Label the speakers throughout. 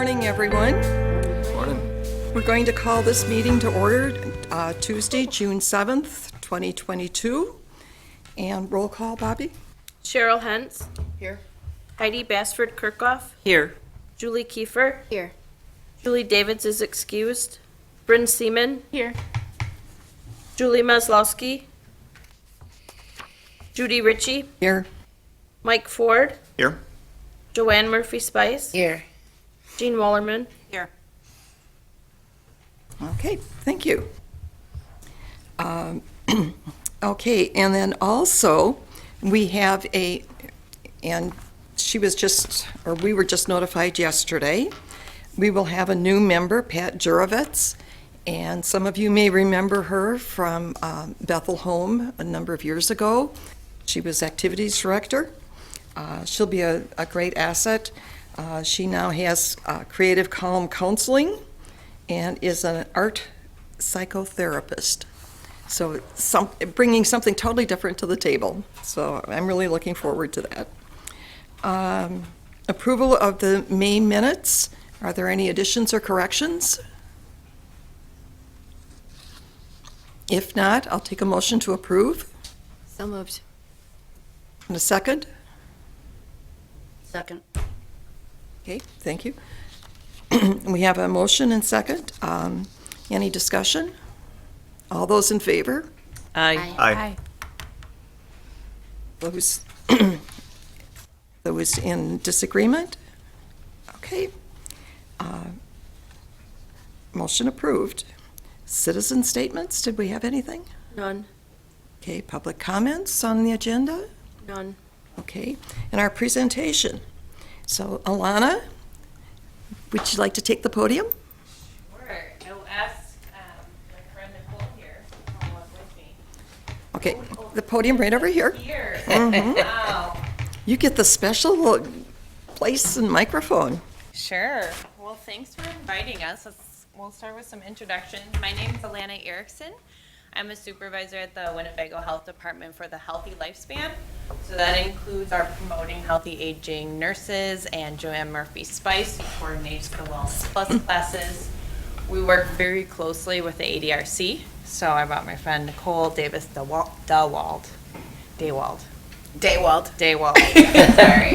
Speaker 1: morning, everyone.
Speaker 2: Morning.
Speaker 1: We're going to call this meeting to order Tuesday, June 7th, 2022. And roll call, Bobby?
Speaker 3: Cheryl Hentz.
Speaker 4: Here.
Speaker 3: Heidi Basford Kirkhoff.
Speaker 1: Here.
Speaker 3: Julie Kiefer.
Speaker 4: Here.
Speaker 3: Julie Davids is excused. Bryn Seaman.
Speaker 4: Here.
Speaker 3: Julie Maslowski. Judy Ritchie.
Speaker 1: Here.
Speaker 3: Mike Ford.
Speaker 2: Here.
Speaker 3: Joanne Murphy Spice.
Speaker 4: Here.
Speaker 3: Jean Wallerman.
Speaker 4: Here.
Speaker 1: Okay, thank you. Okay, and then also, we have and we were just notified yesterday, we will have a new member, Pat Jurovitz, and some of you may remember her from Bethel Home a number of years ago. She was activities director. She'll be a great asset. She now has Creative Calm Counseling and is an art psychotherapist. So bringing something totally different to the table. So I'm really looking forward to that. Approval of the May minutes. Are there any additions or corrections? If not, I'll take a motion to approve.
Speaker 4: So moved.
Speaker 1: And a second?
Speaker 4: Second.
Speaker 1: Okay, thank you. We have a motion and second. Any discussion? All those in favor?
Speaker 2: Aye.
Speaker 1: Those in disagreement? Okay. Motion approved. Citizen statements, did we have anything?
Speaker 3: None.
Speaker 1: Okay, public comments on the agenda?
Speaker 3: None.
Speaker 1: Okay, and our presentation. So Alana, would you like to take the podium?
Speaker 5: Sure. I will ask my friend Nicole here to follow up with me.
Speaker 1: Okay, the podium right over here.
Speaker 5: Here.
Speaker 1: Mhm.
Speaker 5: Wow.
Speaker 1: You get the special place and microphone.
Speaker 5: Sure. Well, thanks for inviting us. We'll start with some introductions. My name is Alana Erickson. I'm a supervisor at the Winnebago Health Department for the Healthy Lifespan. So that includes our Promoting Healthy Aging nurses and Joanne Murphy Spice, who coordinates the Wellness Plus classes. We work very closely with the ADRC. So I brought my friend Nicole Davis Daywald. Sorry.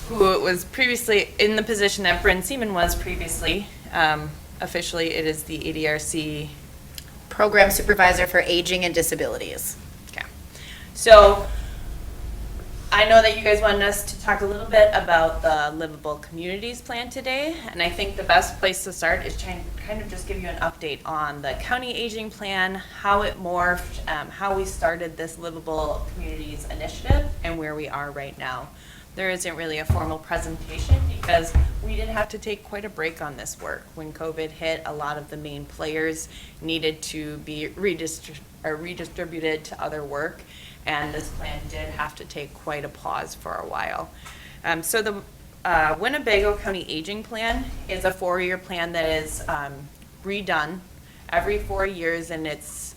Speaker 5: Who was previously in the position that Bryn Seaman was previously. Officially, it is the ADRC
Speaker 4: Program Supervisor for Aging and Disabilities.
Speaker 5: Okay. So I know that you guys wanted us to talk a little bit about the Livable Communities Plan today, and I think the best place to start is trying to kind of just give you an update on the county aging plan, how it morphed, how we started this Livable Communities initiative, and where we are right now. There isn't really a formal presentation because we did have to take quite a break on this work. When COVID hit, a lot of the main players needed to be redistributed to other work, and this plan did have to take quite a pause for a while. So the Winnebago County Aging Plan is a 4-year plan that is redone every 4 years, and it's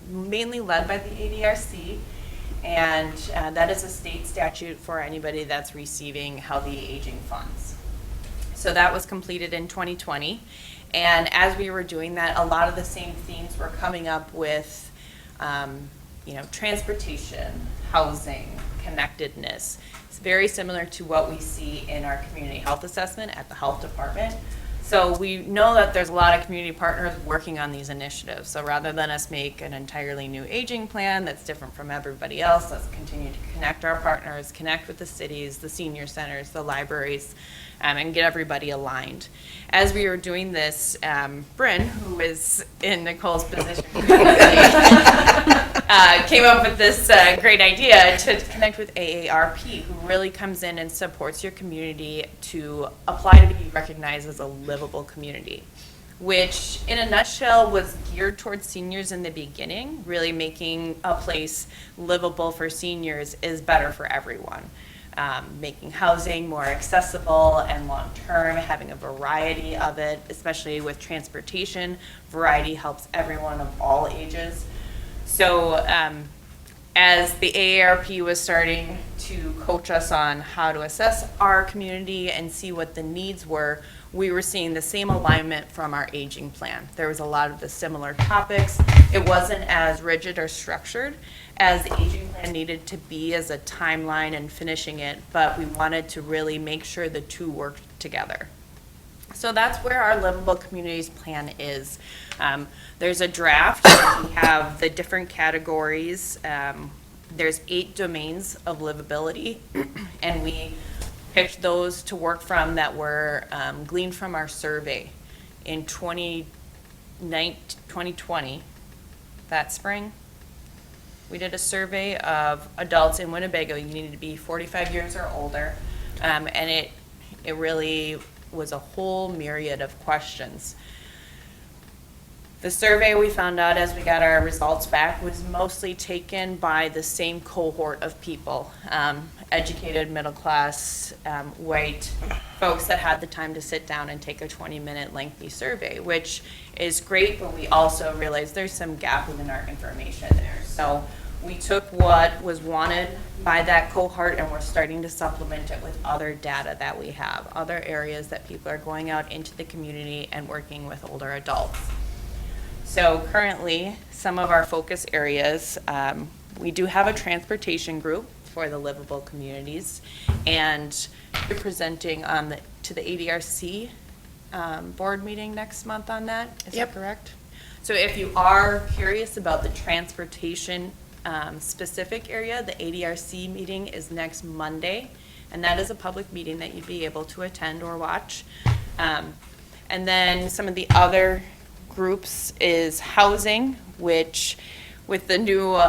Speaker 5: mainly led by the ADRC. And that is a state statute for anybody that's receiving healthy aging funds. So that was completed in 2020. And as we were doing that, a lot of the same themes were coming up with, transportation, housing, connectedness. It's very similar to what we see in our community health assessment at the health department. So we know that there's a lot of community partners working on these initiatives. So rather than us make an entirely new aging plan that's different from everybody else, let's continue to connect our partners, connect with the cities, the senior centers, the libraries, and get everybody aligned. As we were doing this, Bryn, who is in Nicole's position, came up with this great idea to connect with AARP, who really comes in and supports your community to apply to be recognized as a livable community, which in a nutshell was geared towards seniors in the beginning. Really making a place livable for seniors is better for everyone. Making housing more accessible and long-term, having a variety of it, especially with transportation. Variety helps everyone of all ages. So as the AARP was starting to coach us on how to assess our community and see what the needs were, we were seeing the same alignment from our aging plan. There was a lot of the similar topics. It wasn't as rigid or structured as the aging plan needed to be as a timeline and finishing it, but we wanted to really make sure the two worked together. So that's where our livable communities plan is. There's a draft. We have the different categories. There's 8 domains of livability, and we picked those to work from that were gleaned from our survey in 2020, that spring. We did a survey of adults in Winnebago. You needed to be 45 years or older, and it really was a whole myriad of questions. The survey, we found out as we got our results back, was mostly taken by the same cohort of people, educated, middle class, white folks that had the time to sit down and take a 20-minute lengthy survey, which is great, but we also realized there's some gap in our information there. So we took what was wanted by that cohort and we're starting to supplement it with other data that we have, other areas that people are going out into the community and working with older adults. So currently, some of our focus areas, we do have a transportation group for the livable communities, and you're presenting to the ADRC board meeting next month on that. Is that correct? So if you are curious about the transportation specific area, the ADRC meeting is next Monday, and that is a public meeting that you'd be able to attend or watch. And then some of the other groups is housing, which with the new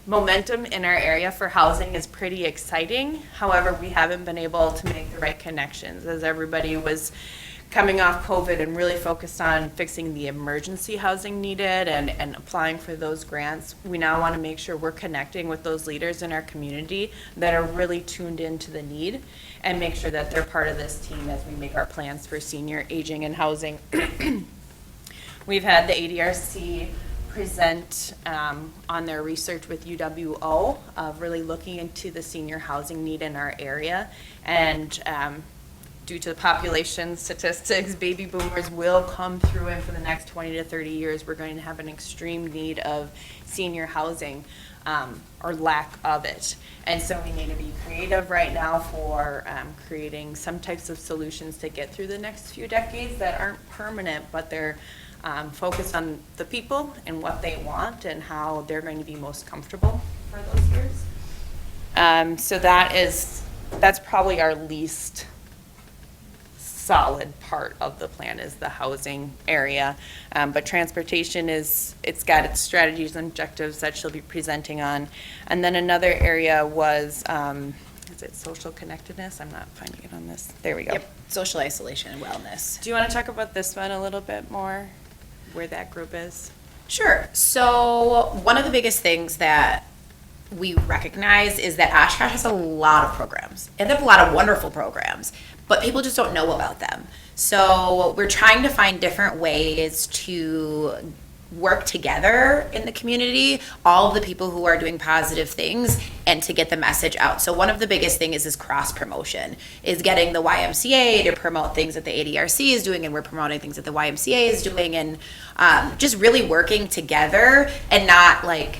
Speaker 5: momentum in our area for housing is pretty exciting. However, we haven't been able to make the right connections as everybody was coming off COVID and really focused on fixing the emergency housing needed and applying for those grants. We now want to make sure we're connecting with those leaders in our community that are really tuned into the need and make sure that they're part of this team as we make our plans for senior aging and housing. We've had the ADRC present on their research with UWO of really looking into the senior housing need in our area. And due to the population statistics, baby boomers will come through, and for the next 20 to 30 years, we're going to have an extreme need of senior housing or lack of it. And so we need to be creative right now for creating some types of solutions to get through the next few decades that aren't permanent, but they're focus on the people and what they want and how they're going to be most comfortable for those years. So that's probably our least solid part of the plan is the housing area. But transportation it's got its strategies and objectives that she'll be presenting on. And then another area was, is it social connectedness? I'm not finding it on this. There we go.
Speaker 4: Yep, social isolation and wellness.
Speaker 5: Do you want to talk about this one a little bit more? Where that group is?
Speaker 4: Sure. So one of the biggest things that we recognize is that Oshkosh has a lot of programs, and they have a lot of wonderful programs, but people just don't know about them. So we're trying to find different ways to work together in the community, all of the people who are doing positive things, and to get the message out. So one of the biggest things is cross promotion, is getting the YMCA to promote things that the ADRC is doing, and we're promoting things that the YMCA is doing, and just really working together and not like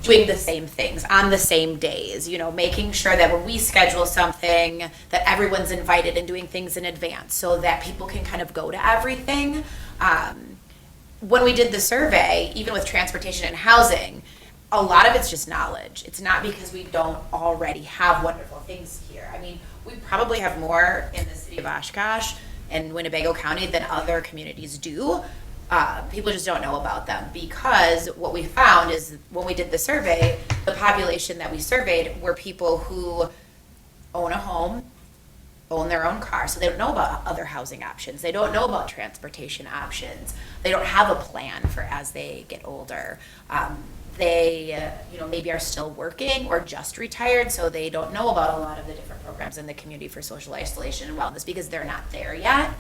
Speaker 4: doing the same things on the same days, making sure that when we schedule something that everyone's invited and doing things in advance so that people can kind of go to everything. When we did the survey, even with transportation and housing, a lot of it's just knowledge. It's not because we don't already have wonderful things here. I mean, we probably have more in the city of Oshkosh and Winnebago County than other communities do. People just don't know about them because what we found is when we did the survey, the population that we surveyed were people who own a home, own their own car, so they don't know about other housing options. They don't know about transportation options. They don't have a plan for as they get older. They, maybe are still working or just retired, so they don't know about a lot of the different programs in the community for social isolation and wellness because they're not there yet.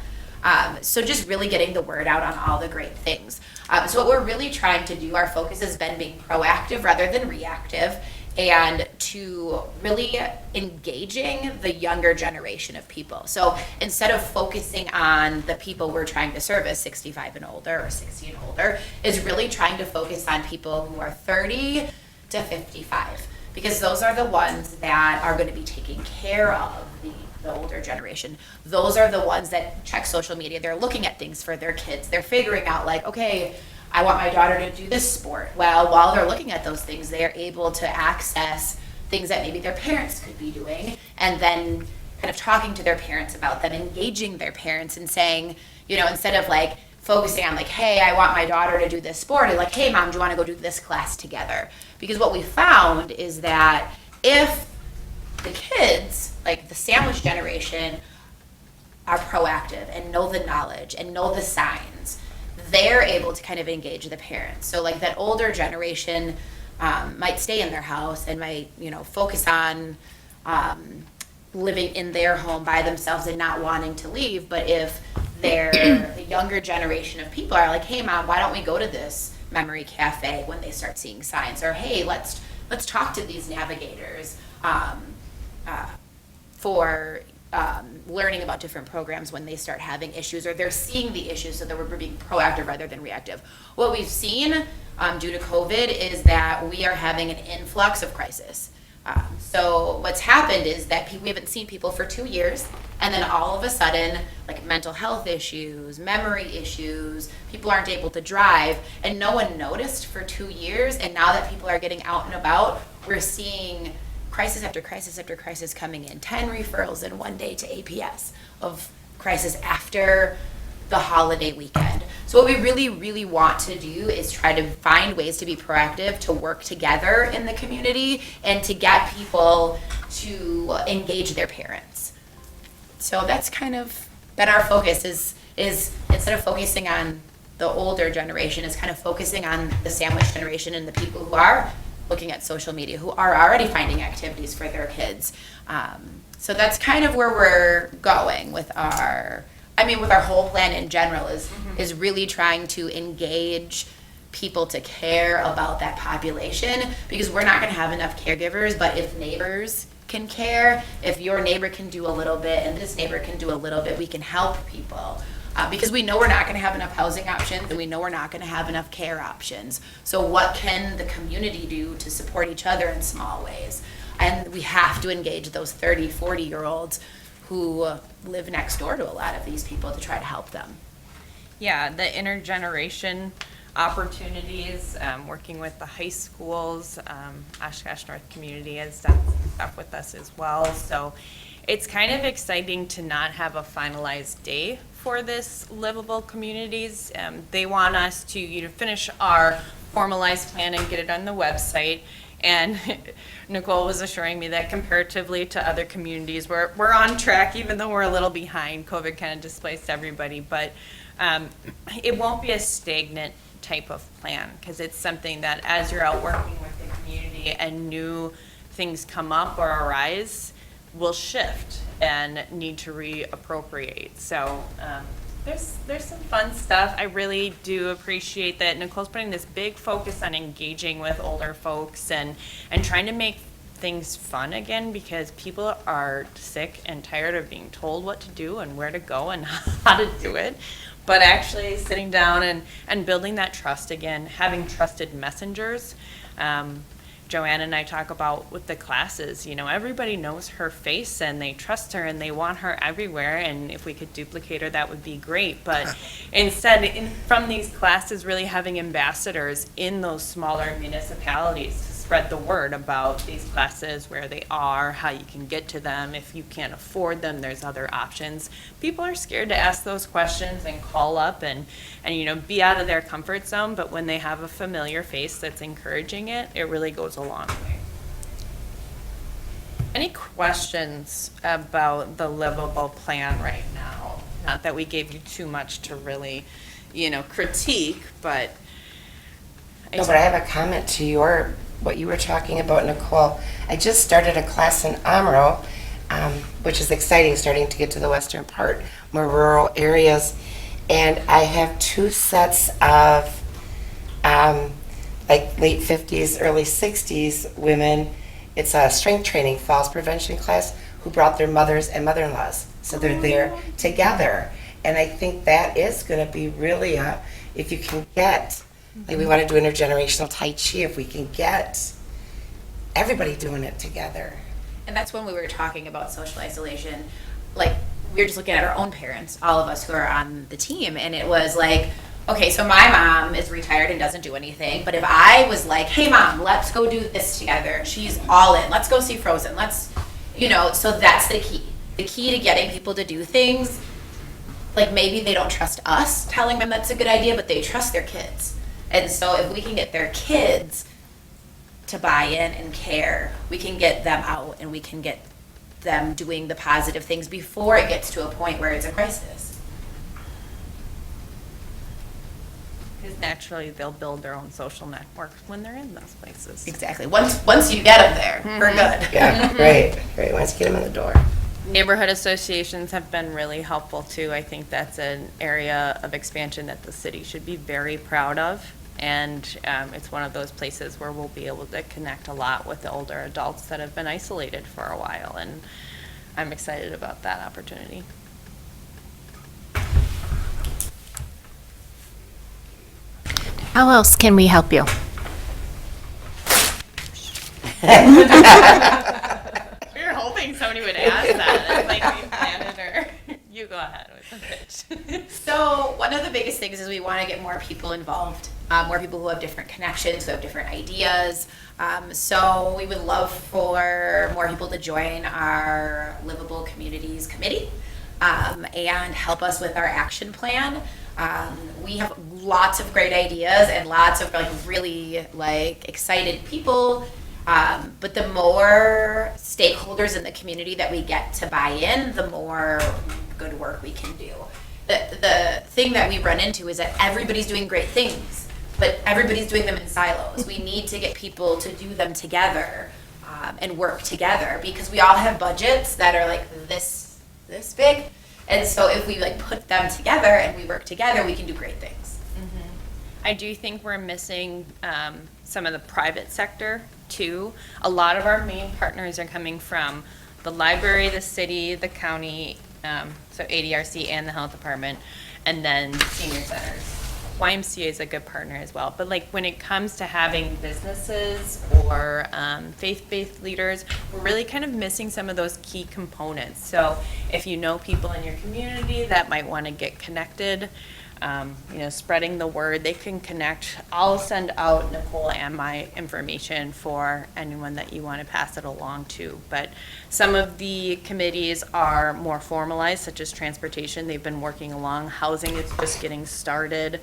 Speaker 4: So just really getting the word out on all the great things. So what we're really trying to do, our focus has been being proactive rather than reactive, and to really engaging the younger generation of people. So instead of focusing on the people we're trying to service, 65 and older or 60 and older, is really trying to focus on people who are 30 to 55, because those are the ones that are going to be taking care of the older generation. Those are the ones that check social media. They're looking at things for their kids. They're figuring out like, okay, I want my daughter to do this sport. Well, while they're looking at those things, they are able to access things that maybe their parents could be doing, and then kind of talking to their parents about them, engaging their parents and saying, you know, instead of like focusing on like, hey, I want my daughter to do this sport, and like, hey, mom, do you want to go do this class together? Because what we found is that if the kids, like the sandwich generation, are proactive and know the knowledge and know the signs, they're able to kind of engage the parents. So like that older generation might stay in their house and might, you know, focus on living in their home by themselves and not wanting to leave. But if the younger generation of people are like, hey mom, why don't we go to this memory cafe when they start seeing signs? Or hey, let's talk to these navigators for learning about different programs when they start having issues, or they're seeing the issues, so that we're being proactive rather than reactive. What we've seen due to COVID is that we are having an influx of crisis. So what's happened is that we haven't seen people for 2 years, and then all of a sudden, like mental health issues, memory issues, people aren't able to drive, and no one noticed for 2 years, and now that people are getting out and about, we're seeing crisis after crisis after crisis coming in. 10 referrals in one day to APS of crisis after the holiday weekend. So what we really, really want to do is try to find ways to be proactive, to work together in the community, and to get people to engage their parents. So that's kind of been our focus, is instead of focusing on the older generation, is kind of focusing on the sandwich generation and the people who are looking at social media, who are already finding activities for their kids. So that's kind of where we're going with our whole plan in general, is really trying to engage people to care about that population, because we're not going to have enough caregivers. But if neighbors can care, if your neighbor can do a little bit and this neighbor can do a little bit, we can help people. Because we know we're not going to have enough housing options, and we know we're not going to have enough care options. So what can the community do to support each other in small ways? And we have to engage those 30, 40-year-olds who live next door to a lot of these people to try to help them.
Speaker 5: Yeah, the intergeneration opportunities, working with the high schools, Oshkosh North Community has done some stuff with us as well. So it's kind of exciting to not have a finalized day for this livable communities. They want us to finish our formalized plan and get it on the website. And Nicole was assuring me that comparatively to other communities, we're on track, even though we're a little behind. COVID kind of displaced everybody, but it won't be a stagnant type of plan, because it's something that as you're out working with the community and new things come up or arise, will shift and need to reappropriate. So there's some fun stuff. I really do appreciate that Nicole's putting this big focus on engaging with older folks and trying to make things fun again, because people are sick and tired of being told what to do and where to go and how to do it. But actually sitting down and building that trust again, having trusted messengers. Joanne and I talk about with the classes, everybody knows her face and they trust her and they want her everywhere. And if we could duplicate her, that would be great. But instead, from these classes, really having ambassadors in those smaller municipalities to spread the word about these classes, where they are, how you can get to them. If you can't afford them, there's other options. People are scared to ask those questions and call up and be out of their comfort zone. But when they have a familiar face that's encouraging it, it really goes a long way. Any questions about the livable plan right now? Not that we gave you too much to really, critique, but.
Speaker 6: No, but I have a comment to what you were talking about, Nicole. I just started a class in Amro, which is exciting, starting to get to the western part, more rural areas. And I have 2 sets of like late 50s, early 60s women it's a strength training falls prevention class, who brought their mothers and mother-in-laws. So they're there together. And I think that is going to be really if you can get, like we want to do intergenerational Tai Chi, if we can get everybody doing it together.
Speaker 4: And that's when we were talking about social isolation. Like, we were just looking at our own parents, all of us who are on the team, and it was like, okay, so my mom is retired and doesn't do anything, but if I was like, hey mom, let's go do this together, she's all in, let's go see Frozen, so that's the key. The key to getting people to do things, like maybe they don't trust us telling them that's a good idea, but they trust their kids. And so if we can get their kids to buy in and care, we can get them out and we can get them doing the positive things before it gets to a point where it's a crisis.
Speaker 5: Because naturally, they'll build their own social network when they're in those places.
Speaker 4: Exactly. Once you get them there, we're good.
Speaker 6: Yeah, right. Once you get them in the door.
Speaker 5: Neighborhood associations have been really helpful too. I think that's an area of expansion that the city should be very proud of. And it's one of those places where we'll be able to connect a lot with the older adults that have been isolated for a while. And I'm excited about that opportunity.
Speaker 7: How else can we help you?
Speaker 5: We were hoping somebody would ask that. It's like we planned it, or you go ahead with the pitch.
Speaker 4: So one of the biggest things is we want to get more people involved, more people who have different connections, who have different ideas. So we would love for more people to join our Livable Communities Committee and help us with our action plan. We have lots of great ideas and lots of really excited people. But the more stakeholders in the community that we get to buy in, the more good work we can do. The thing that we run into is that everybody's doing great things, but everybody's doing them in silos. We need to get people to do them together and work together, because we all have budgets that are like this big. And so if we put them together and we work together, we can do great things.
Speaker 5: I do think we're missing some of the private sector too. A lot of our main partners are coming from the library, the city, the county, so ADRC and the health department, and then senior centers. YMCA is a good partner as well. But when it comes to having businesses or faith-based leaders, we're really kind of missing some of those key components. So if you know people in your community that might want to get connected, spreading the word, they can connect. I'll send out Nicole and my information for anyone that you want to pass it along to. But some of the committees are more formalized, such as transportation. They've been working along. Housing is just getting started.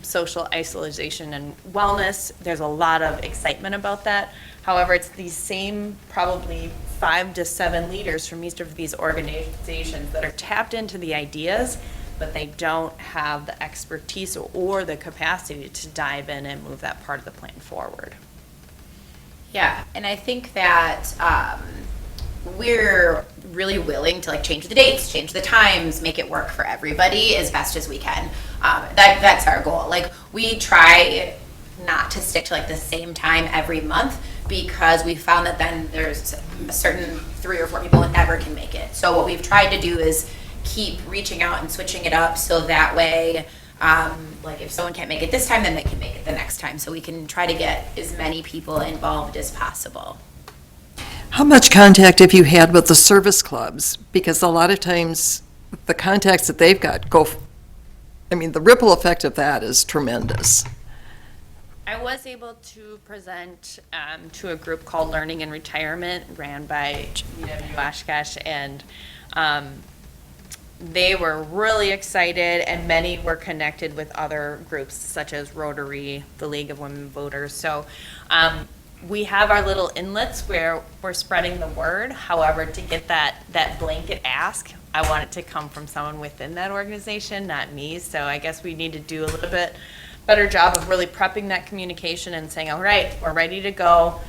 Speaker 5: Social isolation and wellness, there's a lot of excitement about that. However, it's these same probably 5 to 7 leaders from each of these organizations that are tapped into the ideas, but they don't have the expertise or the capacity to dive in and move that part of the plan forward.
Speaker 4: Yeah, and I think that we're really willing to change the dates, change the times, make it work for everybody as best as we can. That's our goal. We try not to stick to the same time every month, because we found that then there's a certain 3 or 4 people that never can make it. So what we've tried to do is keep reaching out and switching it up, so that way if someone can't make it this time, then they can make it the next time, so we can try to get as many people involved as possible.
Speaker 1: How much contact have you had with the service clubs? Because a lot of times, the contacts that they've got the ripple effect of that is tremendous.
Speaker 5: I was able to present to a group called Learning and Retirement, ran by UW Oshkosh, and they were really excited, and many were connected with other groups such as Rotary, the League of Women Voters. So we have our little inlets where we're spreading the word. However, to get that blanket ask, I want it to come from someone within that organization, not me. So I guess we need to do a little bit better job of really prepping that communication and saying, all right, we're ready to go.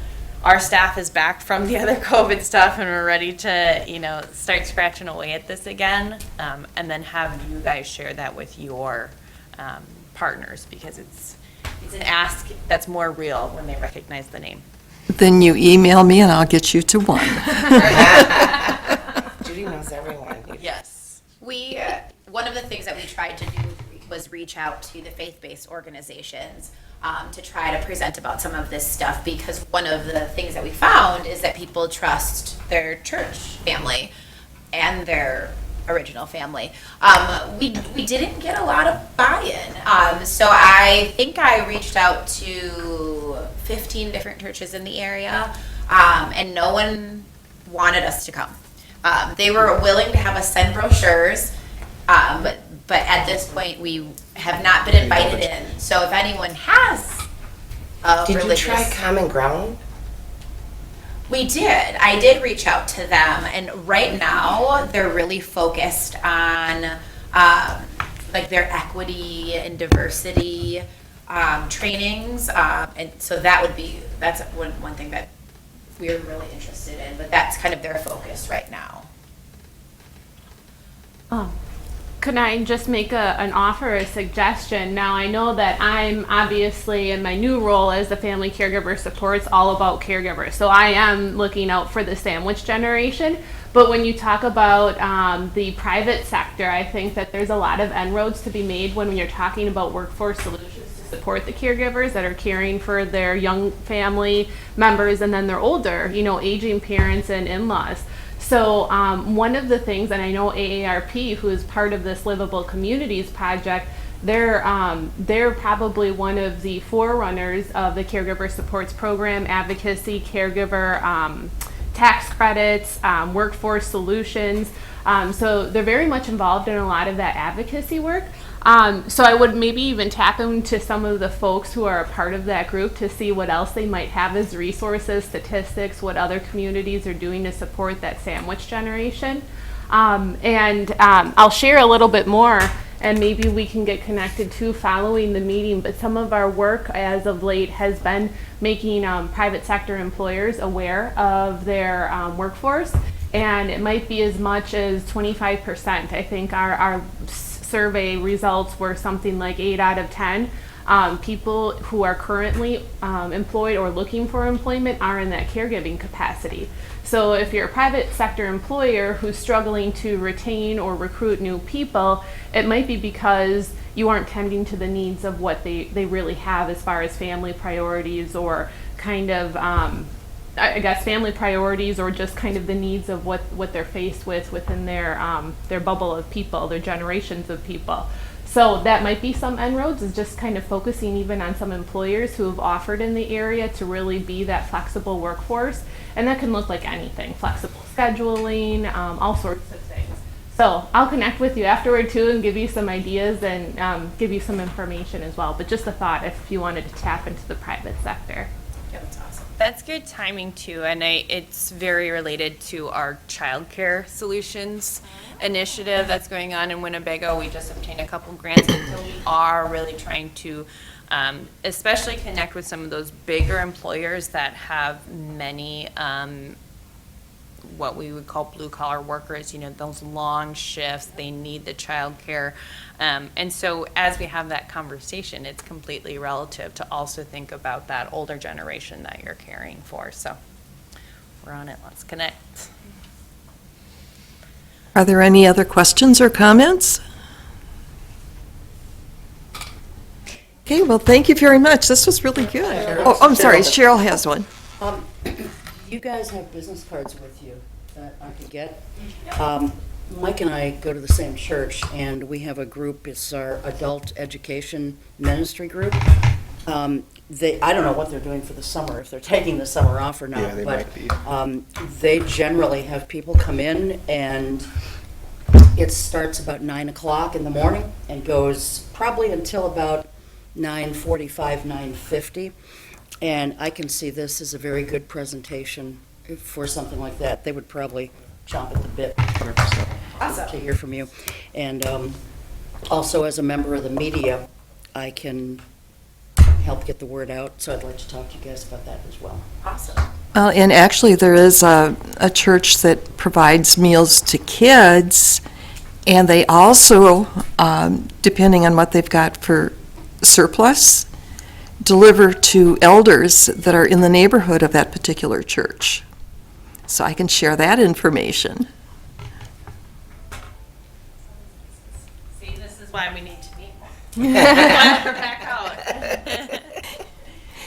Speaker 5: Our staff is back from the other COVID stuff, and we're ready to, start scratching away at this again, and then have you guys share that with your partners, because it's an ask that's more real when they recognize the name.
Speaker 1: Then you email me and I'll get you to one.
Speaker 6: Judy knows everyone.
Speaker 5: Yes.
Speaker 4: One of the things that we tried to do was reach out to the faith-based organizations to try to present about some of this stuff, because one of the things that we found is that people trust their church family and their original family. We didn't get a lot of buy-in. So I think I reached out to 15 different churches in the area, and no one wanted us to come. They were willing to have us send brochures, but at this point we have not been invited in. So if anyone has a
Speaker 6: Did you
Speaker 4: religious,
Speaker 6: try Common Ground?
Speaker 4: we did. I did reach out to them, and right now they're really focused on like their equity and diversity trainings, and so that's one thing that we're really interested in. But that's kind of their focus right now.
Speaker 8: Could I just make an offer, a suggestion? Now, I know that I'm obviously in my new role as the family caregiver supports all about caregivers. So I am looking out for the sandwich generation. But when you talk about the private sector, I think that there's a lot of inroads to be made when you're talking about workforce solutions to support the caregivers that are caring for their young family members and then their older, aging parents and in-laws. So one of the things, and I know AARP, who is part of this Livable Communities project, they're probably one of the forerunners of the Caregiver Supports Program, advocacy, caregiver tax credits, workforce solutions. So they're very much involved in a lot of that advocacy work. So I would maybe even tap into some of the folks who are a part of that group to see what else they might have as resources, statistics, what other communities are doing to support that sandwich generation. I'll share a little bit more, and maybe we can get connected too following the meeting, but some of our work as of late has been making private sector employers aware of their workforce, and it might be as much as 25%. I think our survey results were something like 8 out of 10 people who are currently employed or looking for employment are in that caregiving capacity. So if you're a private sector employer who's struggling to retain or recruit new people, it might be because you aren't tending to the needs of what they really have as far as family priorities, or kind of I guess family priorities, or just kind of the needs of what they're faced with within their bubble of people, their generations of people. So that might be some inroads, is just kind of focusing even on some employers who have offered in the area to really be that flexible workforce. And that can look like anything, flexible scheduling, all sorts of things. So I'll connect with you afterward too and give you some ideas and give you some information as well. But just a thought if you wanted to tap into the private sector.
Speaker 4: Yeah, that's awesome.
Speaker 5: That's good timing too, and it's very related to our childcare solutions initiative that's going on in Winnebago. We just obtained a couple grants, and so we are really trying to especially connect with some of those bigger employers that have many what we would call blue collar workers, those long shifts, they need the childcare. And so as we have that conversation, it's completely relative to also think about that older generation that you're caring for. So we're on it. Let's connect.
Speaker 1: Are there any other questions or comments? Okay, well, thank you very much. This was really good. Oh, I'm sorry, Cheryl has one.
Speaker 9: You guys have business cards with you that I could get. Mike and I go to the same church, and we have a group. It's our adult education ministry group. I don't know what they're doing for the summer, if they're taking the summer off or not.
Speaker 2: Yeah, they
Speaker 9: but
Speaker 2: might be.
Speaker 9: They generally have people come in, and it starts about 9 o'clock in the morning and goes probably until about 9:45, 9:50. And I can see this as a very good presentation for something like that. They would probably chomp at the bit to hear from you. And also, as a member of the media, I can help get the word out. So I'd like to talk to you guys about that as well.
Speaker 4: Awesome.
Speaker 1: And actually, there is a church that provides meals to kids, and they also, depending on what they've got for surplus, deliver to elders that are in the neighborhood of that particular church. So I can share that information.
Speaker 5: See, this is why we need to meet more. Why we're back out.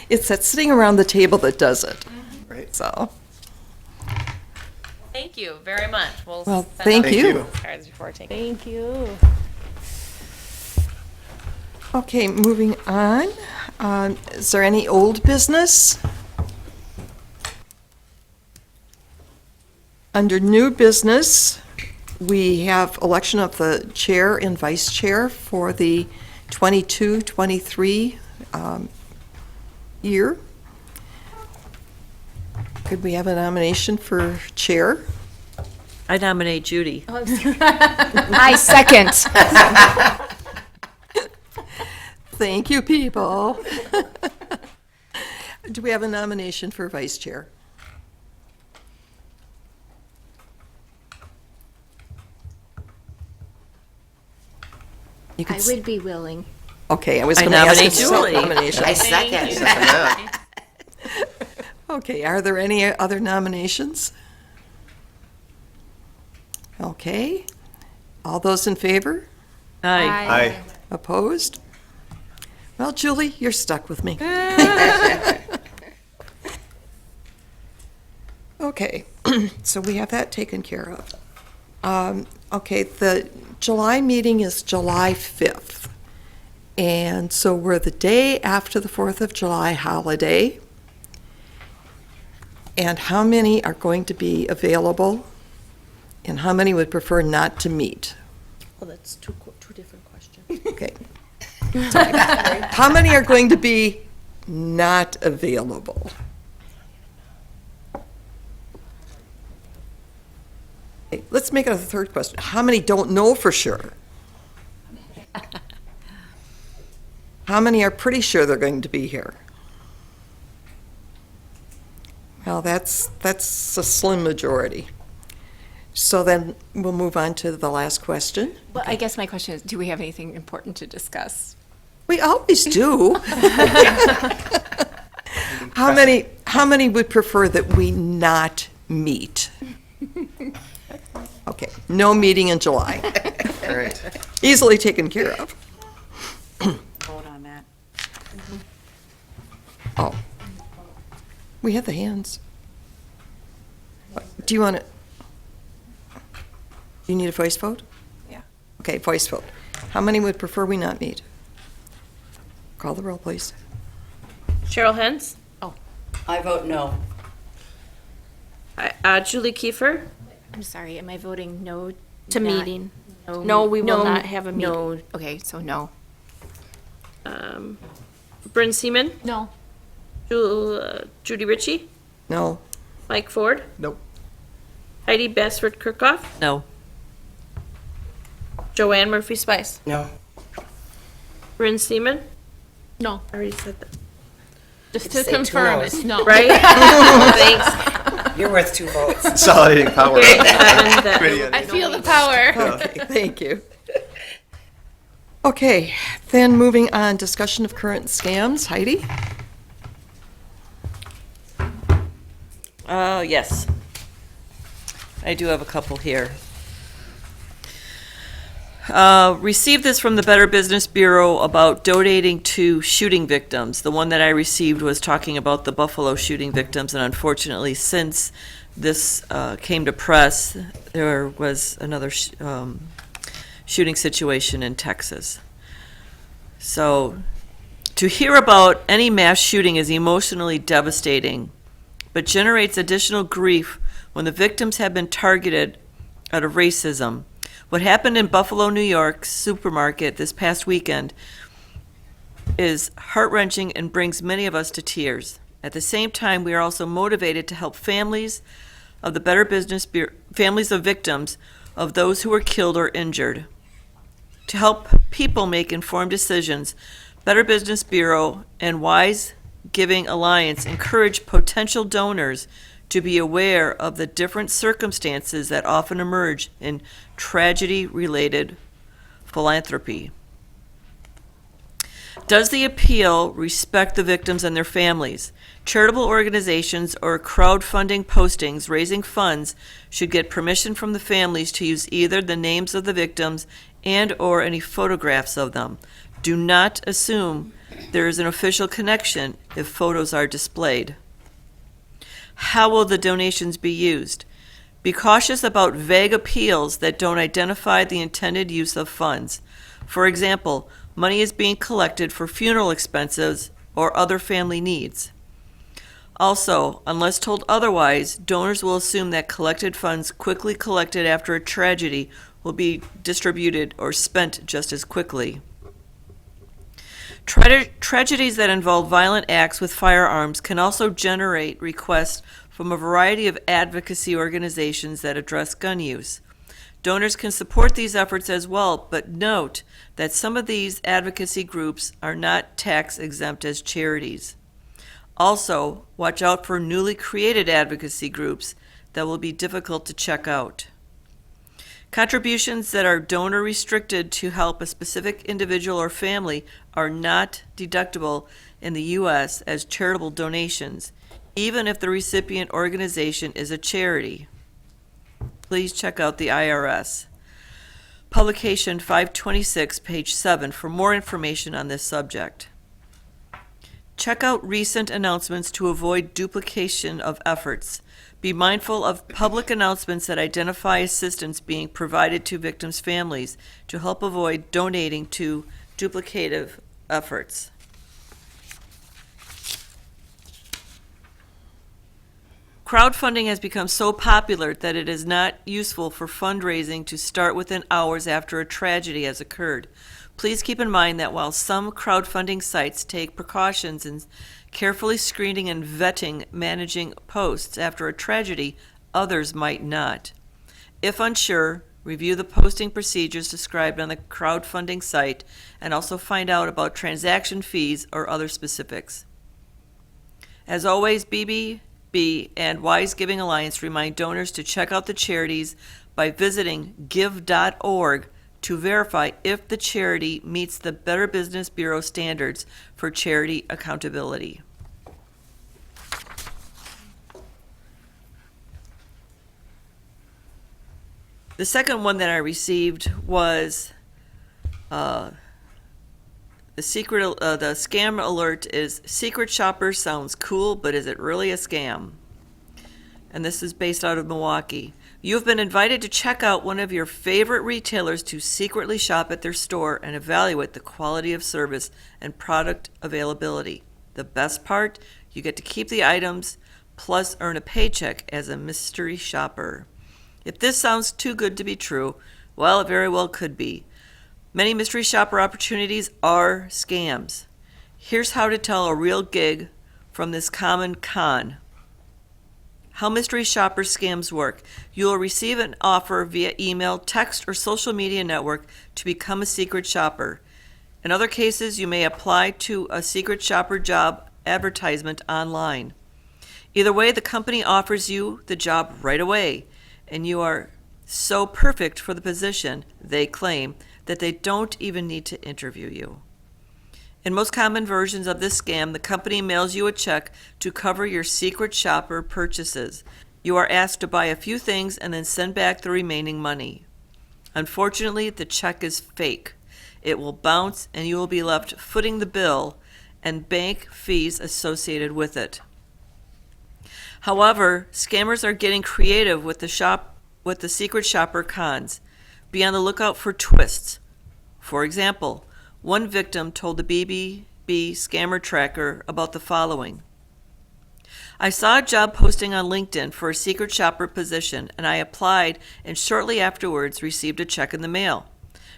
Speaker 1: It's that sitting around the table that does it. Right. So,
Speaker 5: Thank you very much. We'll
Speaker 1: well,
Speaker 5: send
Speaker 1: thank
Speaker 5: out
Speaker 1: you.
Speaker 2: you.
Speaker 5: cards before taking.
Speaker 8: Thank you.
Speaker 1: Okay, moving on. Is there any old business? Under new business, we have election of the chair and vice chair for the 22-23 year. Could we have a nomination for chair?
Speaker 3: I nominate Judy.
Speaker 7: I second.
Speaker 1: Thank you, people. Do we have a nomination for vice chair? You
Speaker 7: I
Speaker 1: could
Speaker 7: would be willing.
Speaker 1: Okay, I was
Speaker 3: I
Speaker 1: going to ask
Speaker 3: nominate
Speaker 1: if
Speaker 3: Julie.
Speaker 1: self-nomination.
Speaker 6: I second.
Speaker 2: Yeah.
Speaker 1: Okay, are there any other nominations? Okay, all those in favor?
Speaker 3: Aye.
Speaker 2: Aye.
Speaker 1: Opposed? Well, Julie, you're stuck with me. Okay, so we have that taken care of. Okay, the July meeting is July 5th. And so we're the day after the 4th of July holiday. And how many are going to be available? And how many would prefer not to meet?
Speaker 3: Well, that's two different questions.
Speaker 1: Okay. How many are going to be not available? Okay, let's make it a third question. How many don't know for sure? How many are pretty sure they're going to be here? Well, that's a slim majority. So then we'll move on to the last question.
Speaker 7: Well, I guess my question is, do we have anything important to discuss?
Speaker 1: We always do. How many would prefer that we not meet? Okay, no meeting in July.
Speaker 2: All right.
Speaker 1: Easily taken care of.
Speaker 9: Vote on that.
Speaker 1: Oh. We have the hands. Do you want to? Do you need a voice vote?
Speaker 7: Yeah.
Speaker 1: Okay, voice vote. How many would prefer we not meet? Call the roll, please.
Speaker 3: Cheryl Hens,
Speaker 9: I vote no.
Speaker 3: Julie Kiefer,
Speaker 7: I'm sorry, am I voting no?
Speaker 3: to
Speaker 7: not-
Speaker 3: meeting. No, we will not have a meeting.
Speaker 7: No, okay, so no.
Speaker 3: Bryn Seaman,
Speaker 8: No.
Speaker 3: Judy Ritchie,
Speaker 1: No.
Speaker 3: Mike Ford,
Speaker 2: Nope.
Speaker 3: Heidi Bassford Kirkhoff,
Speaker 10: No.
Speaker 3: Joanne Murphy Spice,
Speaker 6: No.
Speaker 3: Bryn Seaman.
Speaker 8: No.
Speaker 3: I already said that.
Speaker 8: Just
Speaker 6: Say
Speaker 8: to
Speaker 6: two
Speaker 8: confirm,
Speaker 6: no's.
Speaker 8: it's no.
Speaker 3: Right? Thanks.
Speaker 6: You're worth 2 votes.
Speaker 2: Consolidating power.
Speaker 3: Kevin, that-
Speaker 2: Committee on
Speaker 8: I feel the power.
Speaker 1: Okay, thank you. Okay, then moving on, discussion of current scams. Heidi?
Speaker 10: Yes. I do have a couple here. Received this from the Better Business Bureau about donating to shooting victims. The one that I received was talking about the Buffalo shooting victims, and unfortunately, since this came to press, there was another shooting situation in Texas. So, to hear about any mass shooting is emotionally devastating, but generates additional grief when the victims have been targeted out of racism. What happened in Buffalo, New York supermarket this past weekend is heart-wrenching and brings many of us to tears. At the same time, we are also motivated to help families of the Better Business Bureau, families of victims of those who were killed or injured. To help people make informed decisions, Better Business Bureau and Wise Giving Alliance encourage potential donors to be aware of the different circumstances that often emerge in tragedy-related philanthropy. Does the appeal respect the victims and their families? Charitable organizations or crowdfunding postings raising funds should get permission from the families to use either the names of the victims and/or any photographs of them. Do not assume there is an official connection if photos are displayed. How will the donations be used? Be cautious about vague appeals that don't identify the intended use of funds. For example, money is being collected for funeral expenses or other family needs. Also, unless told otherwise, donors will assume that collected funds quickly collected after a tragedy will be distributed or spent just as quickly. Tragedies that involve violent acts with firearms can also generate requests from a variety of advocacy organizations that address gun use. Donors can support these efforts as well, but note that some of these advocacy groups are not tax exempt as charities. Also, watch out for newly created advocacy groups that will be difficult to check out. Contributions that are donor restricted to help a specific individual or family are not deductible in the U.S. as charitable donations, even if the recipient organization is a charity. Please check out the IRS. Publication 526, page 7, for more information on this subject. Check out recent announcements to avoid duplication of efforts. Be mindful of public announcements that identify assistance being provided to victims' families to help avoid donating to duplicative efforts. Crowdfunding has become so popular that it is not useful for fundraising to start within hours after a tragedy has occurred. Please keep in mind that while some crowdfunding sites take precautions in carefully screening and vetting managing posts after a tragedy, others might not. If unsure, review the posting procedures described on the crowdfunding site and also find out about transaction fees or other specifics. As always, BB and Wise Giving Alliance remind donors to check out the charities by visiting give.org to verify if the charity meets the Better Business Bureau standards for charity accountability. The second one that I received was the scam alert is Secret Shopper sounds cool, but is it really a scam? And this is based out of Milwaukee. You've been invited to check out one of your favorite retailers to secretly shop at their store and evaluate the quality of service and product availability. The best part, you get to keep the items plus earn a paycheck as a mystery shopper. If this sounds too good to be true, well, it very well could be. Many mystery shopper opportunities are scams. Here's how to tell a real gig from this common con. How mystery shopper scams work. You will receive an offer via email, text, or social media network to become a secret shopper. In other cases, you may apply to a secret shopper job advertisement online. Either way, the company offers you the job right away, and you are so perfect for the position, they claim, that they don't even need to interview you. In most common versions of this scam, the company mails you a check to cover your secret shopper purchases. You are asked to buy a few things and then send back the remaining money. Unfortunately, the check is fake. It will bounce and you will be left footing the bill and bank fees associated with it. However, scammers are getting creative with the secret shopper cons. Be on the lookout for twists. For example, one victim told the BBB scammer tracker about the following. I saw a job posting on LinkedIn for a secret shopper position, and I applied and shortly afterwards received a check in the mail.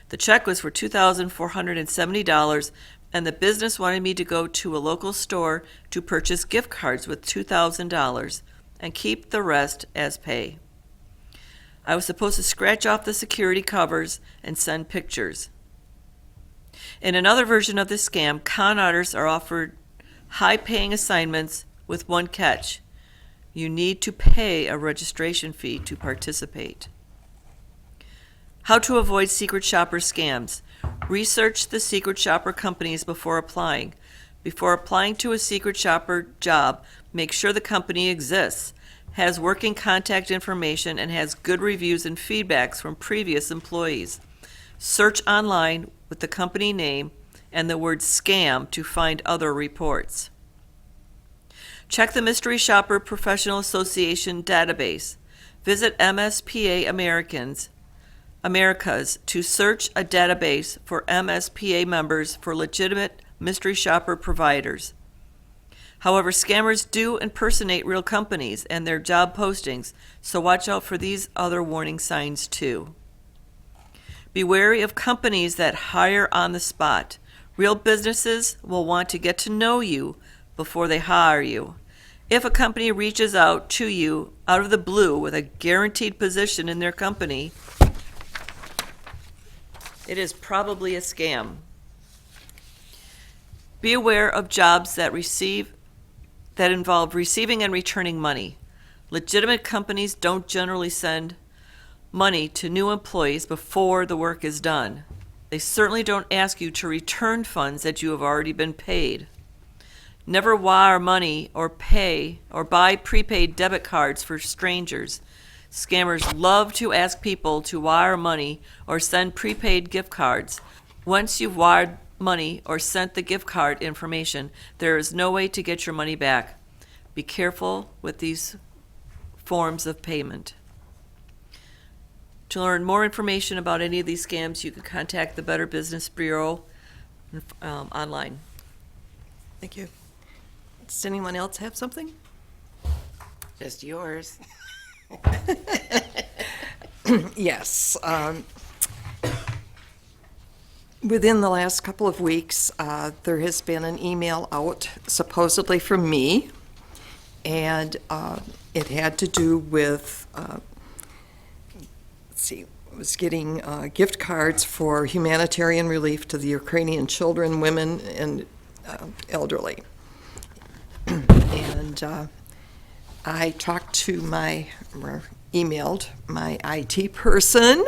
Speaker 10: The check was for $2,470, and the business wanted me to go to a local store to purchase gift cards with $2,000 and keep the rest as pay. I was supposed to scratch off the security covers and send pictures. In another version of this scam, con artists are offered high-paying assignments with one catch. You need to pay a registration fee to participate. How to avoid secret shopper scams. Research the secret shopper companies before applying. Before applying to a secret shopper job, make sure the company exists, has working contact information, and has good reviews and feedbacks from previous employees. Search online with the company name and the word scam to find other reports. Check the Mystery Shopper Professional Association database. Visit MSPA Americas to search a database for MSPA members for legitimate mystery shopper providers. However, scammers do impersonate real companies and their job postings, so watch out for these other warning signs too. Be wary of companies that hire on the spot. Real businesses will want to get to know you before they hire you. If a company reaches out to you out of the blue with a guaranteed position in their company, it is probably a scam. Be aware of jobs that involve receiving and returning money. Legitimate companies don't generally send money to new employees before the work is done. They certainly don't ask you to return funds that you have already been paid. Never wire money or pay or buy prepaid debit cards for strangers. Scammers love to ask people to wire money or send prepaid gift cards. Once you've wired money or sent the gift card information, there is no way to get your money back. Be careful with these forms of payment. To learn more information about any of these scams, you can contact the Better Business Bureau online.
Speaker 1: Thank you. Does anyone else have something?
Speaker 6: Just yours.
Speaker 1: Yes. Within the last couple of weeks, there has been an email out supposedly from me, and it had to do with, it was getting gift cards for humanitarian relief to the Ukrainian children, women, and elderly. And I talked to or emailed my IT person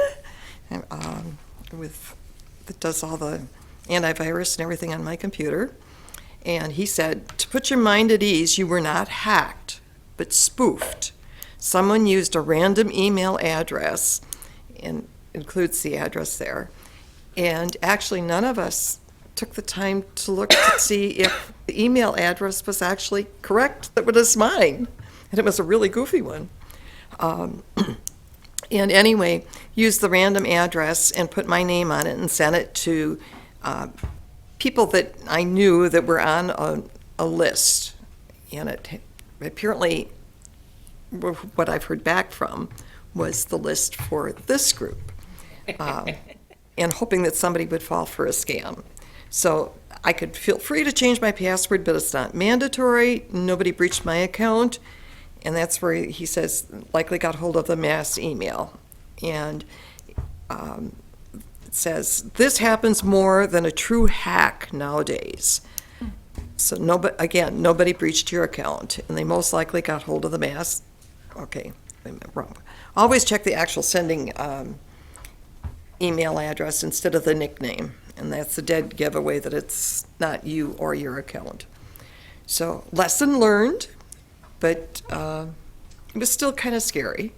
Speaker 1: that does all the antivirus and everything on my computer. And he said, to put your mind at ease, you were not hacked, but spoofed. Someone used a random email address, and includes the address there. And actually, none of us took the time to look to see if the email address was actually correct, that was mine. And it was a really goofy one. And anyway, used the random address and put my name on it and sent it to people that I knew that were on a list. And it apparently, what I've heard back from was the list for this group. And hoping that somebody would fall for a scam. So I could feel free to change my password, but it's not mandatory. Nobody breached my account. And that's where he says, likely got hold of the mass email. And it says, this happens more than a true hack nowadays. So nobody breached your account, and they most likely got hold of the mass. Okay, wrong. Always check the actual sending email address instead of the nickname. And that's a dead giveaway that it's not you or your account. So lesson learned. But it was still kind of scary.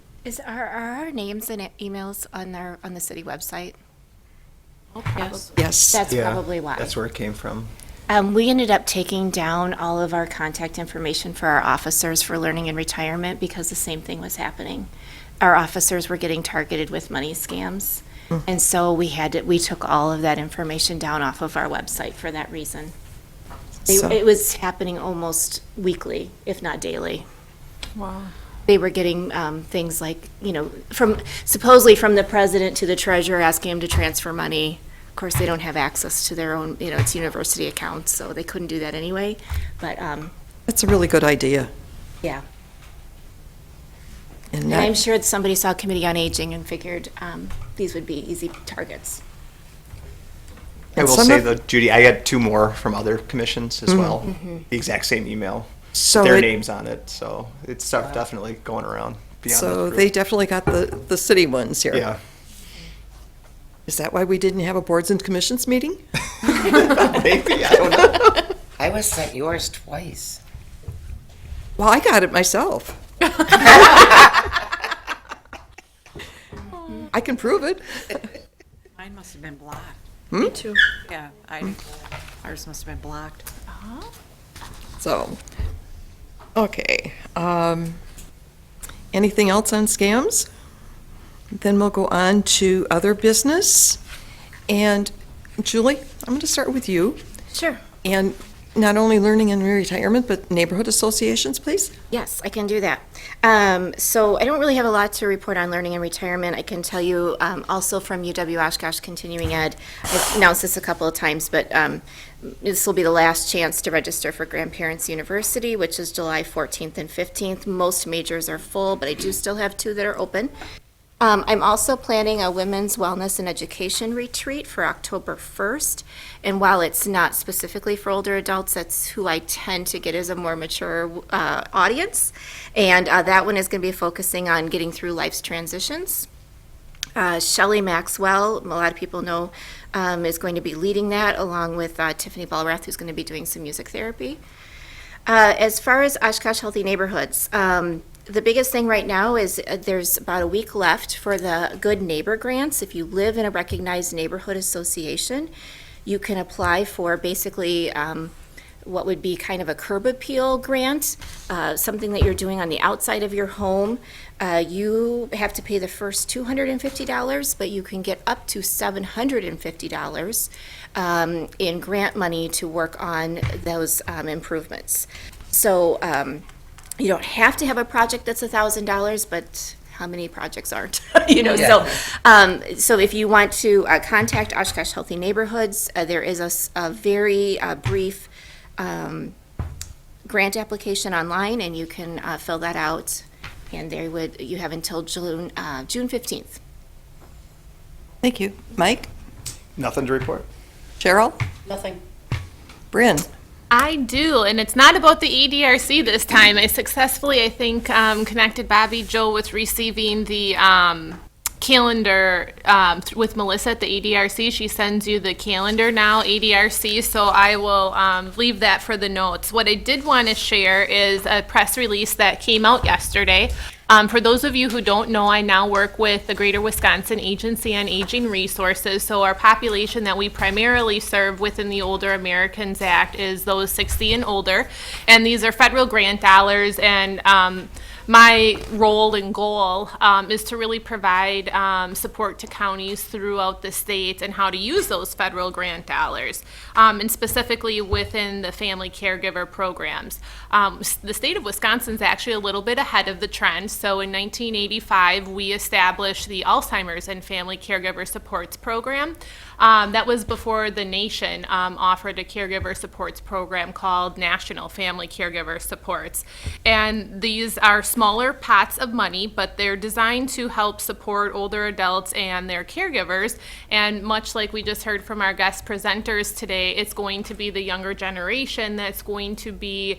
Speaker 11: Are our names and emails on the city website?
Speaker 3: Yes.
Speaker 1: Yes.
Speaker 11: That's probably why.
Speaker 2: That's where it came from.
Speaker 11: We ended up taking down all of our contact information for our officers for learning and retirement because the same thing was happening. Our officers were getting targeted with money scams. And so we took all of that information down off of our website for that reason. It was happening almost weekly, if not daily.
Speaker 7: Wow.
Speaker 11: They were getting things like, supposedly from the president to the treasurer asking him to transfer money. Of course, they don't have access to their own, it's university accounts, so they couldn't do that anyway. But
Speaker 1: That's a really good idea.
Speaker 11: yeah.
Speaker 1: And
Speaker 11: And I'm sure that somebody saw Committee on Aging and figured these would be easy targets.
Speaker 2: I
Speaker 1: And
Speaker 2: will
Speaker 1: some
Speaker 2: say
Speaker 1: of-
Speaker 2: though, Judy, I had two more from other commissions as well. The exact same email,
Speaker 1: So
Speaker 2: their
Speaker 1: it-
Speaker 2: names on it. So it's definitely going around beyond.
Speaker 1: So
Speaker 2: the
Speaker 1: they definitely got the city ones here.
Speaker 2: Yeah.
Speaker 1: Is that why we didn't have a boards and commissions meeting?
Speaker 2: Maybe, I don't know.
Speaker 6: I was sent yours twice.
Speaker 1: Well, I got it myself. I can prove it.
Speaker 12: Mine must have been blocked.
Speaker 1: Me
Speaker 3: too.
Speaker 12: Yeah, ours must have been blocked.
Speaker 1: So, okay. Anything else on scams? Then we'll go on to other business. And Julie, I'm going to start with you.
Speaker 11: Sure.
Speaker 1: And not only learning and retirement, but neighborhood associations, please.
Speaker 11: Yes, I can do that. So I don't really have a lot to report on learning and retirement. I can tell you also from UW Oshkosh Continuing Ed, I've announced this a couple of times, but this will be the last chance to register for Grandparents University, which is July 14th and 15th. Most majors are full, but I do still have 2 that are open. I'm also planning a women's wellness and education retreat for October 1st. And while it's not specifically for older adults, that's who I tend to get as a more mature audience. And that one is going to be focusing on getting through life's transitions. Shelley Maxwell, a lot of people know, is going to be leading that, along with Tiffany Ballrath, who's going to be doing some music therapy. As far as Oshkosh Healthy Neighborhoods, the biggest thing right now is there's about a week left for the Good Neighbor Grants. If you live in a recognized neighborhood association, you can apply for basically what would be kind of a curb appeal grant, something that you're doing on the outside of your home. You have to pay the first $250, but you can get up to $750 in grant money to work on those improvements. So you don't have to have a project that's $1,000, but how many projects aren't? So if you want to contact Oshkosh Healthy Neighborhoods, there is a very brief grant application online, and you can fill that out. And you have until June 15th.
Speaker 1: Thank you. Mike?
Speaker 2: Nothing to report.
Speaker 1: Cheryl?
Speaker 9: Nothing.
Speaker 1: Bryn?
Speaker 8: I do, and it's not about the EDRC this time. I successfully, I think, connected Bobby Joe with receiving the calendar with Melissa at the EDRC. She sends you the calendar now, EDRC, so I will leave that for the notes. What I did want to share is a press release that came out yesterday. For those of you who don't know, I now work with the Greater Wisconsin Agency on Aging Resources. So our population that we primarily serve within the Older Americans Act is those 60 and older. And these are federal grant dollars, and my role and goal is to really provide support to counties throughout the state and how to use those federal grant dollars, and specifically within the family caregiver programs. The state of Wisconsin is actually a little bit ahead of the trend. So in 1985, we established the Alzheimer's and Family Caregiver Supports Program. That was before the nation offered a caregiver supports program called National Family Caregiver Supports. And these are smaller pots of money, but they're designed to help support older adults and their caregivers. And much like we just heard from our guest presenters today, it's going to be the younger generation that's going to be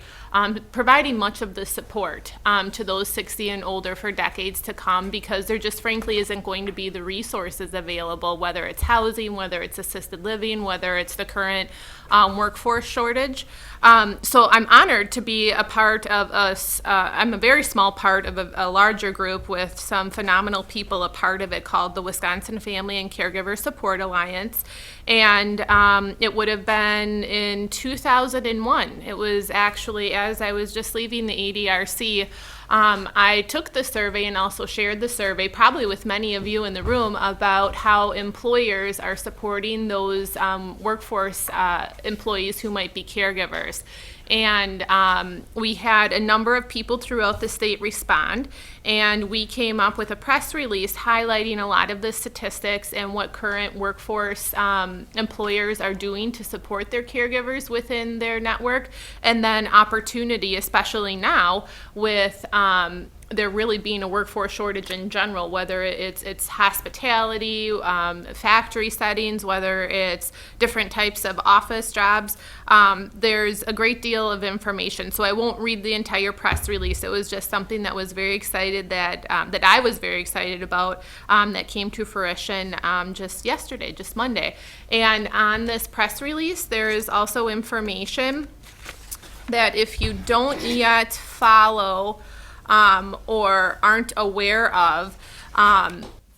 Speaker 8: providing much of the support to those 60 and older for decades to come, because there just frankly isn't going to be the resources available, whether it's housing, whether it's assisted living, whether it's the current workforce shortage. So I'm honored to be a part of I'm a very small part of a larger group with some phenomenal people a part of it called the Wisconsin Family and Caregiver Support Alliance. And it would have been in 2001. It was actually as I was just leaving the ADRC. I took the survey and also shared the survey, probably with many of you in the room, about how employers are supporting those workforce employees who might be caregivers. And we had a number of people throughout the state respond, and we came up with a press release highlighting a lot of the statistics and what current workforce employers are doing to support their caregivers within their network, and then opportunity, especially now with there really being a workforce shortage in general, whether it's hospitality, factory settings, whether it's different types of office jobs. There's a great deal of information, so I won't read the entire press release. It was just something that was very excited that I was very excited about, that came to fruition just yesterday, just Monday. And on this press release, there is also information that if you don't yet follow or aren't aware of,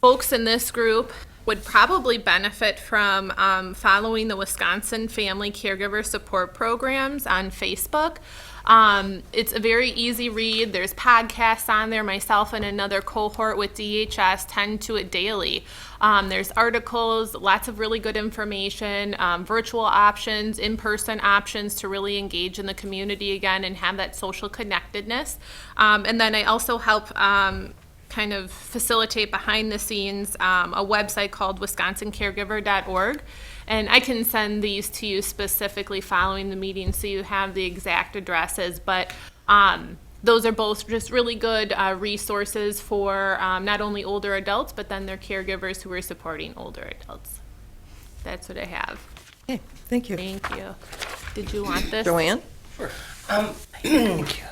Speaker 8: folks in this group would probably benefit from following the Wisconsin Family Caregiver Support Programs on Facebook. It's a very easy read. There's podcasts on there. Myself and another cohort with DHS tend to it daily. There's articles, lots of really good information, virtual options, in-person options to really engage in the community again and have that social connectedness. And then I also help kind of facilitate behind the scenes a website called wisconsincaregiver.org. And I can send these to you specifically following the meeting so you have the exact addresses. But those are both just really good resources for not only older adults, but then their caregivers who are supporting older adults. That's what I have.
Speaker 1: Okay, thank you.
Speaker 8: Thank you. Did you want this?
Speaker 1: Joanne?
Speaker 6: Thank you.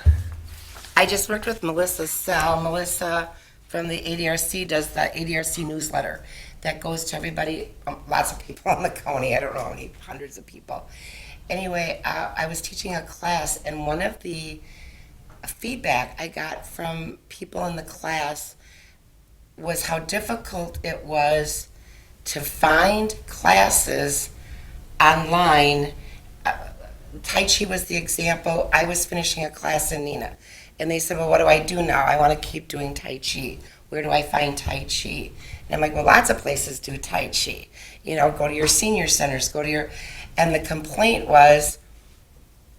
Speaker 6: I just worked with Melissa Sell. Melissa from the ADRC does the ADRC newsletter that goes to everybody, lots of people in the county. I don't know how many hundreds of people. Anyway, I was teaching a class, and one of the feedback I got from people in the class was how difficult it was to find classes online. Tai Chi was the example. I was finishing a class in Nina, and they said, well, what do I do now? I want to keep doing Tai Chi. Where do I find Tai Chi? And I'm like, well, lots of places do Tai Chi. You know, go to your senior centers, go to your, and the complaint was,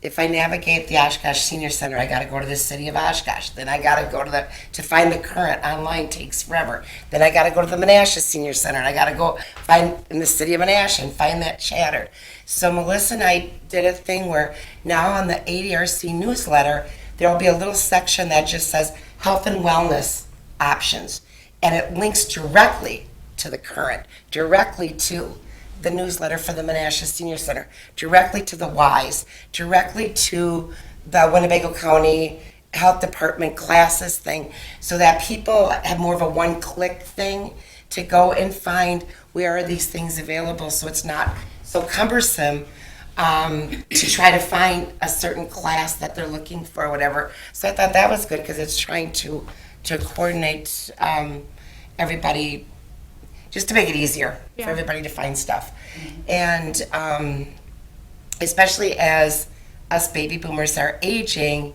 Speaker 6: if I navigate the Oshkosh Senior Center, I got to go to the city of Oshkosh. Then I got to go to find the current online takes forever. Then I got to go to the Menasha Senior Center, and I got to go find in the city of Menasha and find that chatter. So Melissa and I did a thing where now on the ADRC newsletter, there will be a little section that just says health and wellness options, and it links directly to the current, directly to the newsletter for the Menasha Senior Center, directly to the WISE, directly to the Winnebago County Health Department classes thing, so that people have more of a one-click thing to go and find where are these things available, so it's not so cumbersome to try to find a certain class that they're looking for or whatever. So I thought that was good because it's trying to coordinate everybody, just to make it easier for everybody to find stuff. And especially as us baby boomers are aging,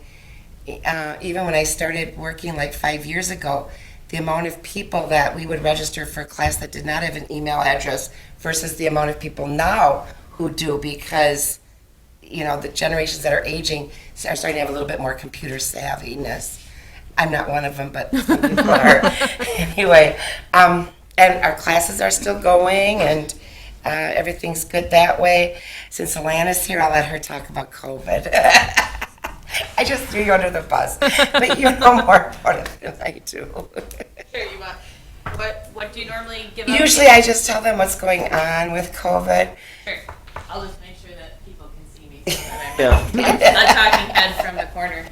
Speaker 6: even when I started working like 5 years ago, the amount of people that we would register for a class that did not have an email address versus the amount of people now who do, because you know the generations that are aging are starting to have a little bit more computer savviness. I'm not one of them, but some people are. Anyway, and our classes are still going, and everything's good that way. Since Alana's here, I'll let her talk about COVID. I just threw you under the bus, but you know more about it than I do.
Speaker 5: Sure, you want. What do you normally give?
Speaker 6: Usually, I just tell them what's going on with COVID.
Speaker 5: Sure. I'll just make sure that people can see me. So that I'm not talking head from the corner.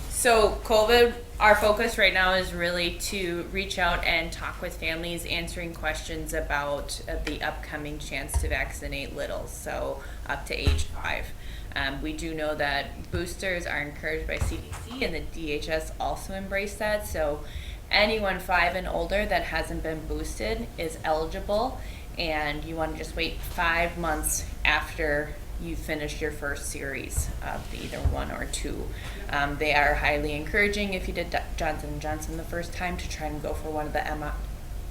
Speaker 5: So COVID, our focus right now is really to reach out and talk with families, answering questions about the upcoming chance to vaccinate littles, so up to age 5. We do know that boosters are encouraged by CDC, and the DHS also embrace that. So anyone 5 and older that hasn't been boosted is eligible, and you want to just wait 5 months after you finished your first series of either 1 or 2. They are highly encouraging if you did Johnson & Johnson the first time to try and go for one of the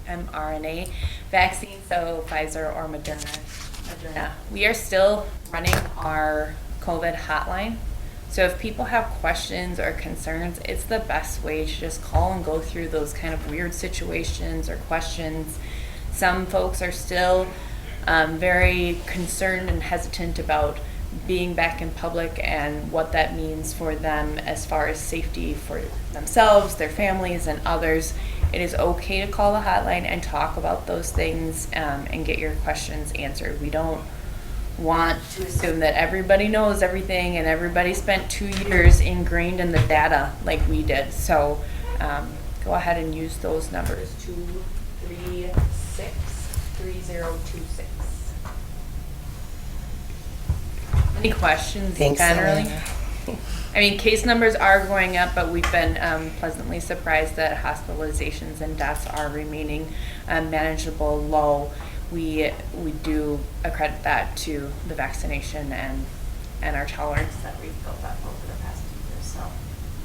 Speaker 5: mRNA vaccines, so Pfizer or Moderna. We are still running our COVID hotline. So if people have questions or concerns, it's the best way to just call and go through those kind of weird situations or questions. Some folks are still very concerned and hesitant about being back in public and what that means for them as far as safety for themselves, their families, and others. It is okay to call the hotline and talk about those things and get your questions answered. We don't want to assume that everybody knows everything and everybody spent 2 years ingrained in the data like we did. So go ahead and use those numbers, 236-3026. Any questions
Speaker 6: Thanks,
Speaker 5: generally?
Speaker 6: Elena.
Speaker 5: I mean, case numbers are going up, but we've been pleasantly surprised that hospitalizations and deaths are remaining manageable low. We do accredit that to the vaccination and our tolerance that we've built up over the past 2 years. So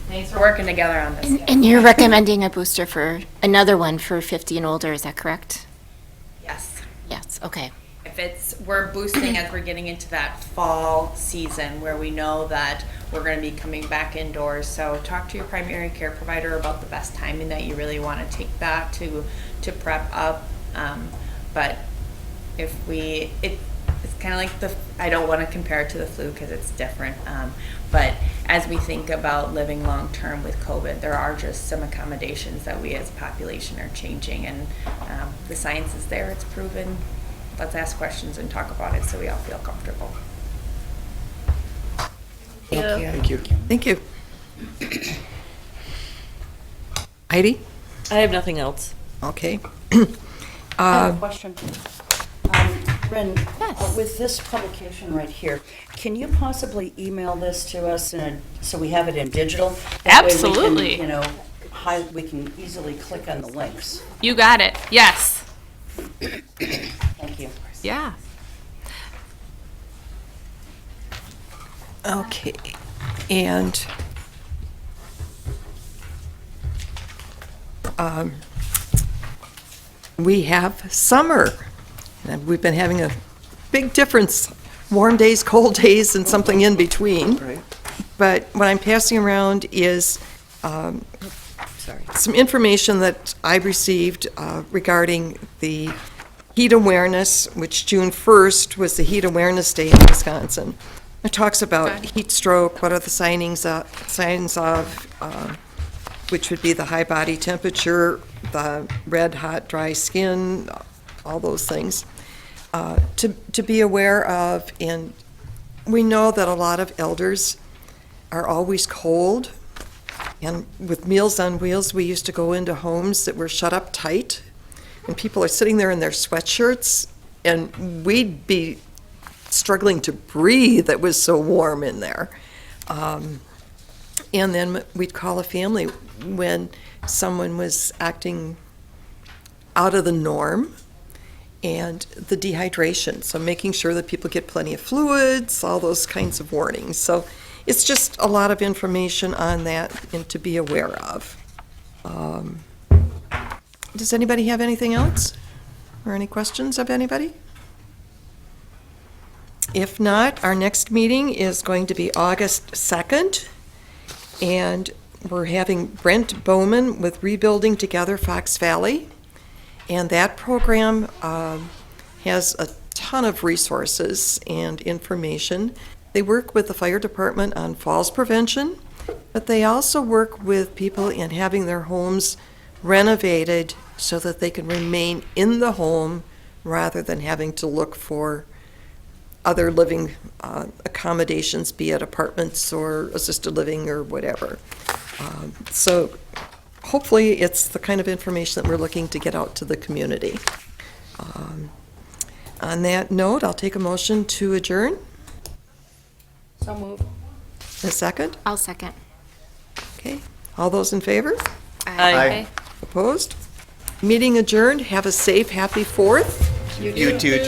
Speaker 5: thanks for working together on this.
Speaker 11: And you're recommending a booster for, another one for 50 and older, is that correct?
Speaker 5: Yes.
Speaker 11: Yes, okay.
Speaker 5: We're boosting as we're getting into that fall season where we know that we're going to be coming back indoors. So talk to your primary care provider about the best timing that you really want to take that to prep up. But it's kind of like I don't want to compare it to the flu because it's different. But as we think about living long term with COVID, there are just some accommodations that we as a population are changing, and the science is there, it's proven. Let's ask questions and talk about it so we all feel comfortable.
Speaker 6: Thank you.
Speaker 2: Thank you.
Speaker 1: Thank you. Heidi?
Speaker 10: I have nothing else.
Speaker 1: Okay.
Speaker 9: I have a question. Bryn, with this publication right here, can you possibly email this to us so we have it in digital? That way we can,
Speaker 8: Absolutely.
Speaker 9: we can easily click on the links.
Speaker 8: You got it. Yes.
Speaker 9: Thank you.
Speaker 8: Yeah.
Speaker 1: Okay. And we have summer. And we've been having a big difference, warm days, cold days, and something in between.
Speaker 2: Right.
Speaker 1: But what I'm passing around is some information that I received regarding the heat awareness, which June 1st was the Heat Awareness Day in Wisconsin. It talks about heat stroke, what are the signs of, which would be the high body temperature, the red, hot, dry skin, all those things, to be aware of. And we know that a lot of elders are always cold. And with Meals on Wheels, we used to go into homes that were shut up tight, and people are sitting there in their sweatshirts, and we'd be struggling to breathe. It was so warm in there. And then we'd call a family when someone was acting out of the norm, and the dehydration. So making sure that people get plenty of fluids, all those kinds of warnings. So it's just a lot of information on that and to be aware of. Does anybody have anything else? Or any questions of anybody? If not, our next meeting is going to be August 2nd, and we're having Brent Bowman with Rebuilding Together Fox Valley. And that program has a ton of resources and information. They work with the fire department on falls prevention, but they also work with people in having their homes renovated so that they can remain in the home rather than having to look for other living accommodations, be it apartments or assisted living or whatever. So hopefully it's the kind of information that we're looking to get out to the community. On that note, I'll take a motion to adjourn.
Speaker 9: So moved.
Speaker 1: A second?
Speaker 11: I'll second.
Speaker 1: Okay. All those in favor?
Speaker 2: Aye.
Speaker 1: Opposed? Meeting adjourned. Have a safe, happy 4th.
Speaker 2: You too.